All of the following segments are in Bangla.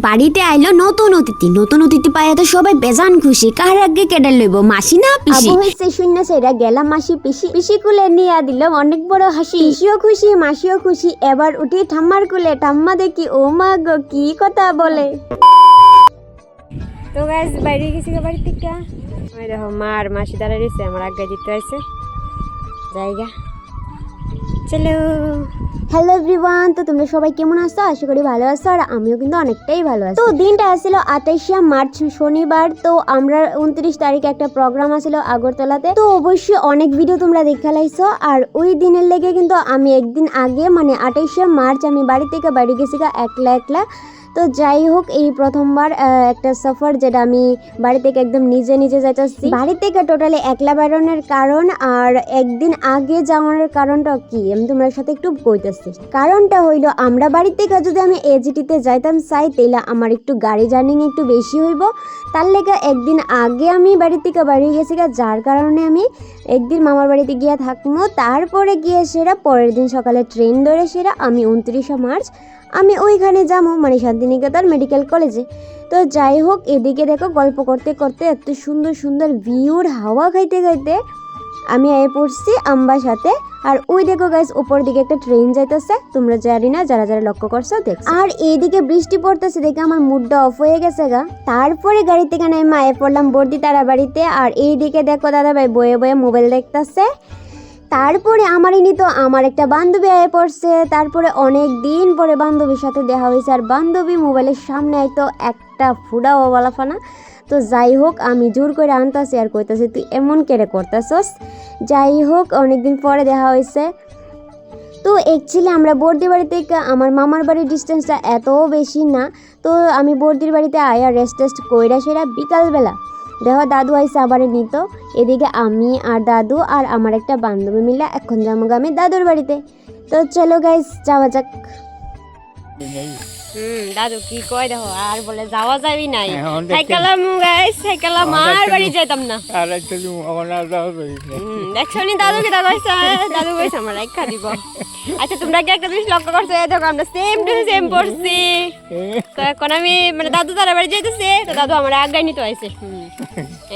বাড়িতে আইলো নতুন অতিথি পাইয়া তো সবাই বেজান খুশি। কার আগে কেডা লইব, মাসি না পিসি? আবু হইছে শূন্য সেরা গেলাম মাসি পিসি কুলে নিয়া দিলাম অনেক বড় হাসি। পিসিও খুশি মাসিও খুশি, এবার উঠি ঠাম্মার কুলে। ঠাম্মা দেখি ও মা গো কি কথা বলে। তো গাইস বাইরে গেছি বাড়ি থেকে। ওই দেখো মার মাসি দাঁড়ায় রয়েছে, আমার আগে দিতে হয়েছে জায়গা। চলো হ্যালো এভরিওয়ান, তো তোমরা সবাই কেমন আছো? আশা করি ভালো আছো, আর আমিও কিন্তু অনেকটাই ভালো আছি। তো দিনটা আসছিল 28শে মার্চ শনিবার। তো আমরা 29 তারিখে একটা প্রোগ্রাম আসছিল আগরতলাতে। তো অবশ্যই অনেক ভিডিও তোমরা দেখে লাইছো। আর ওই দিনের লেগে কিন্তু আমি একদিন আগে মানে 28শে মার্চ আমি বাড়ি থেকে বাড়ি গেছি একলা। তো যাই হোক, এই প্রথমবার একটা সফর যেটা আমি বাড়ি থেকে একদম নিজে যাইতেছি। বাড়ি থেকে টোটালি একলা বেরোনোর কারণ আর একদিন আগে যাওয়ার কারণটা কি আমি তোমার সাথে একটু কইতেছি। কারণটা হইলো, আমরা বাড়ি থেকে যদি আমি এজিটিতে যাইতাম চাই তাইলে আমার একটু গাড়ি জার্নি একটু বেশি হইব। তার লেগে একদিন আগে আমি বাড়ি থেকে বাড়ি গেছি, যার কারণে আমি একদিন মামার বাড়িতে গিয়ে থাকবো। তারপরে গিয়ে সেরা পরের দিন সকালে ট্রেন ধরে সেরা আমি 29শে মার্চ আমি ওইখানে যাবো, মানে শান্তিনিকেতন মেডিকেল কলেজে। তো যাই হোক, এদিকে দেখো গল্প করতে করতে এত সুন্দর ভিউর হাওয়া খাইতে আমি আয়ে পড়ছি আমবাসাতে। আর ওই দেখো গাইস উপর দিকে একটা ট্রেন যাইতেছে, তোমরা জানি না যারা লক্ষ্য করছো দেখো। আর এইদিকে বৃষ্টি পড়তেছে দেখে আমার মুডটা অফ হয়ে গেছে গা। তারপরে গাড়ি থেকে নেমে আয়ে পড়লাম বর্দি তারা বাড়িতে। আর এইদিকে দেখো দাদা ভাই বয়ে মোবাইল দেখতেছে। তারপরে আমার একটা বান্ধবী আয়ে পড়ছে। তারপরে অনেক দিন পরে বান্ধবীর সাথে দেখা হয়েছে, আর বান্ধবী মোবাইলের সামনে আইতো একটা ফুডাও বলাফানা। তো যাই হোক, আমি জোর করে আনতাছি আর কইতাছি তুই এমন কেড়ে করতেছস। যাই হোক, অনেকদিন পরে দেখা হয়েছে। তো অ্যাকচুয়ালি আমরা বর্দির বাড়ি থেকে আমার মামার বাড়ির ডিস্টেন্সটা এত বেশি না। তো আমি বর্দির বাড়িতে আয়া রেস্ট কইরা সেরা বিকালবেলা দেখো দাদু আইসে আবার নিত। এদিকে আমি আর দাদু আর আমার একটা বান্ধবী মিলে এখন যাবো আমি দাদুর বাড়িতে। তো চলো গাইস যাওয়া যাক। দাদু কি কয় দেখো, আর বলে যাওয়া যাবি নাই। সাইকেলাম গাইস, সাইকেলাম আর বাড়ি যাইতাম না। দেখছো নি দাদু কি দাদু কইছে আমার রাখা দিব। আচ্ছা তোমরা কি একটা জিনিস লক্ষ্য করছো? দেখো আমরা সেম টু সেম পড়ছি। তো এখন আমি মানে দাদু তারা বাড়ি যাইতেছে, তো দাদু আমার আগায় নিতে আইছে।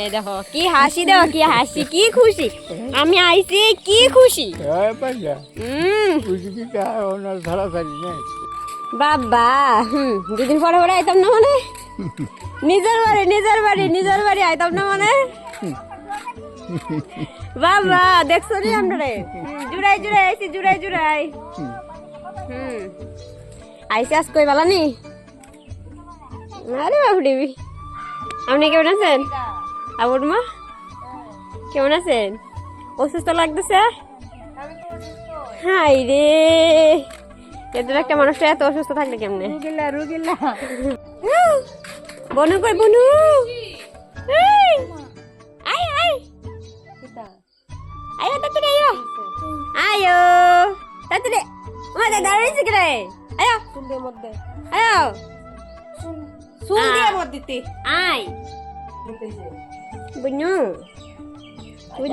এই দেখো কি হাসি, দেখো কি হাসি, কি খুশি আমি আইছি, কি খুশি। বাবা দুদিন পরে আইতাম না মানে নিজের বাড়ি আইতাম না মানে। বাবা দেখছো নি আমরা জুড়াই আইছি জুড়াই আইসি আজ কই বালা নি। আরে বাবু দেবী, আপনি কেমন আছেন? আবুর মা কেমন আছেন? অসুস্থ লাগতেছে? হাই রে, এদের একটা মানুষটা এত অসুস্থ থাকলে কেমনে? রুগিলা বনু কই বনু, আয়ো তাড়াতাড়ি আয়ো তাড়াতাড়ি। আমাদের দাঁড়াইছে কি রে? আয়ো সুন্দর মধ্যে আয়ো সুন্দর মধ্যে আয় বনু।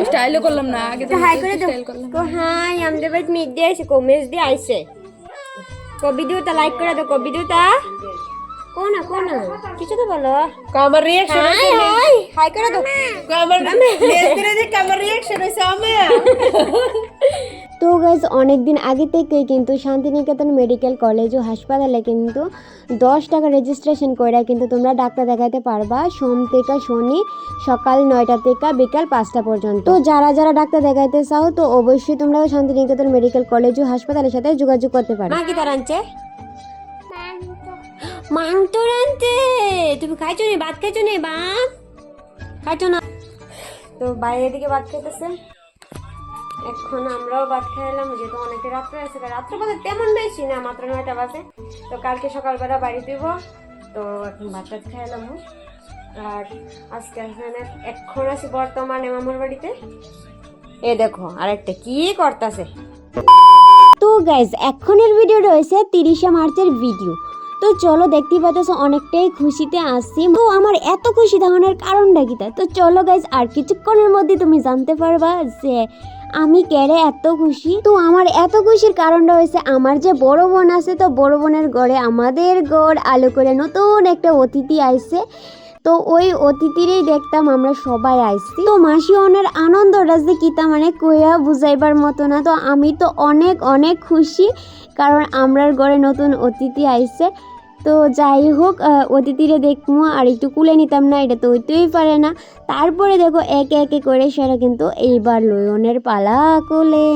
স্টাইল করলাম না আগে তো হাই করে দাও। হাই আমাদের বাড়ি মিট দিয়ে আইছে, কমেজ দিয়ে আইছে। ভিডিওটা লাইক করে দাও, ভিডিওটা কোন কিছু তো বলো। কামার রিঅ্যাকশন হাই করে দাও। কামার রিঅ্যাকশন হইছে আমা। তো গাইজ অনেকদিন আগে থেকেই কিন্তু শান্তিনিকেতন মেডিকেল কলেজ ও হাসপাতালে কিন্তু 10 টাকা রেজিস্ট্রেশন করে কিন্তু তোমরা ডাক্তার দেখাতে পারবা সোম থেকে শনি সকাল 9টা থেকে বিকাল 5টা পর্যন্ত। তো যারা ডাক্তার দেখাইতে চাও তো অবশ্যই তোমরা শান্তিনিকেতন মেডিকেল কলেজ ও হাসপাতালের সাথে যোগাযোগ করতে পারো। মা কি তার আনছে? মাংস রানতে। তুমি খাইছো নি? ভাত খাইছো নি? ভাত খাইছো না? তো বাইরে দিকে ভাত খাইতেছে, এখন আমরাও ভাত খাইলাম। যেহেতু অনেকটা রাত্রে আছে, রাত্রে বাজে তেমন বেশি না, মাত্র 9টা বাজে। তো কালকে সকালবেলা বাড়ি দিব, তো এখন ভাত খাইলাম। আর আজকে এখন আছি বর্তমানে মামার বাড়িতে। এ দেখো আরেকটা কি করতেছে। তো গাইজ এখনের ভিডিওটা হয়েছে 30শে মার্চের ভিডিও। তো চলো দেখতেই পাচ্ছ অনেকটাই খুশিতে আসছি। তো আমার এত খুশি থাকার কারণটা কি? তো চলো গাইজ আর কিছুক্ষণের মধ্যে তুমি জানতে পারবা যে আমি কেড়ে এত খুশি। তো আমার এত খুশির কারণটা হয়েছে আমার যে বড় বোন আছে, তো বড় বোনের ঘরে আমাদের ঘর আলো করে নতুন একটা অতিথি আইছে। তো ওই অতিথিরই দেখতাম আমরা সবাই আইছি। তো মাসি অনের আনন্দটা যে কিতা মানে কইয়া বুঝাইবার মতো না। তো আমি তো অনেক অনেক খুশি, কারণ আমরার ঘরে নতুন অতিথি আইছে। তো যাই হোক, অতিথিরে দেখবো আর একটু কুলে নিতাম না, এটা তো হইতেই পারে না। তারপরে দেখো একে একে করে সেরা কিন্তু এইবার লয়নের পালা কোলে।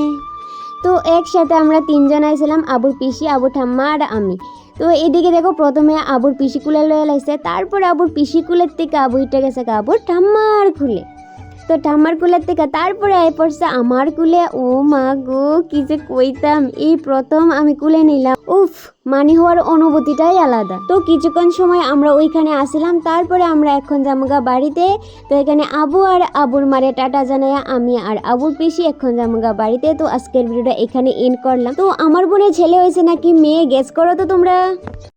তো একসাথে আমরা তিনজন আইছিলাম, আবুর পিসি, আবু ঠাম্মা আর আমি। তো এদিকে দেখো প্রথমে আবুর পিসি কুলে লয়ে লাইছে, তারপরে আবুর পিসি কুলের থেকে আবু উঠে গেছে আবুর ঠাম্মার কুলে। তো ঠাম্মার কুলের থেকে তারপরে আই পড়ছে আমার কুলে। ও মা গো, কি যে কইতাম, এই প্রথম আমি কুলে নিলাম। উফ, মানি হওয়ার অনুভূতিটাই আলাদা। তো কিছুক্ষণ সময় আমরা ওইখানে আসিলাম, তারপরে আমরা এখন জামগা বাড়িতে। তো এখানে আবু আর আবুর মারে টাটা জানাইয়া আমি আর আবুর পিসি এখন জামগা বাড়িতে। তো আজকের ভিডিওটা এখানে এন্ড করলাম। তো আমার বোনের ছেলে হয়েছে নাকি মেয়ে, গেস করো তো তোমরা।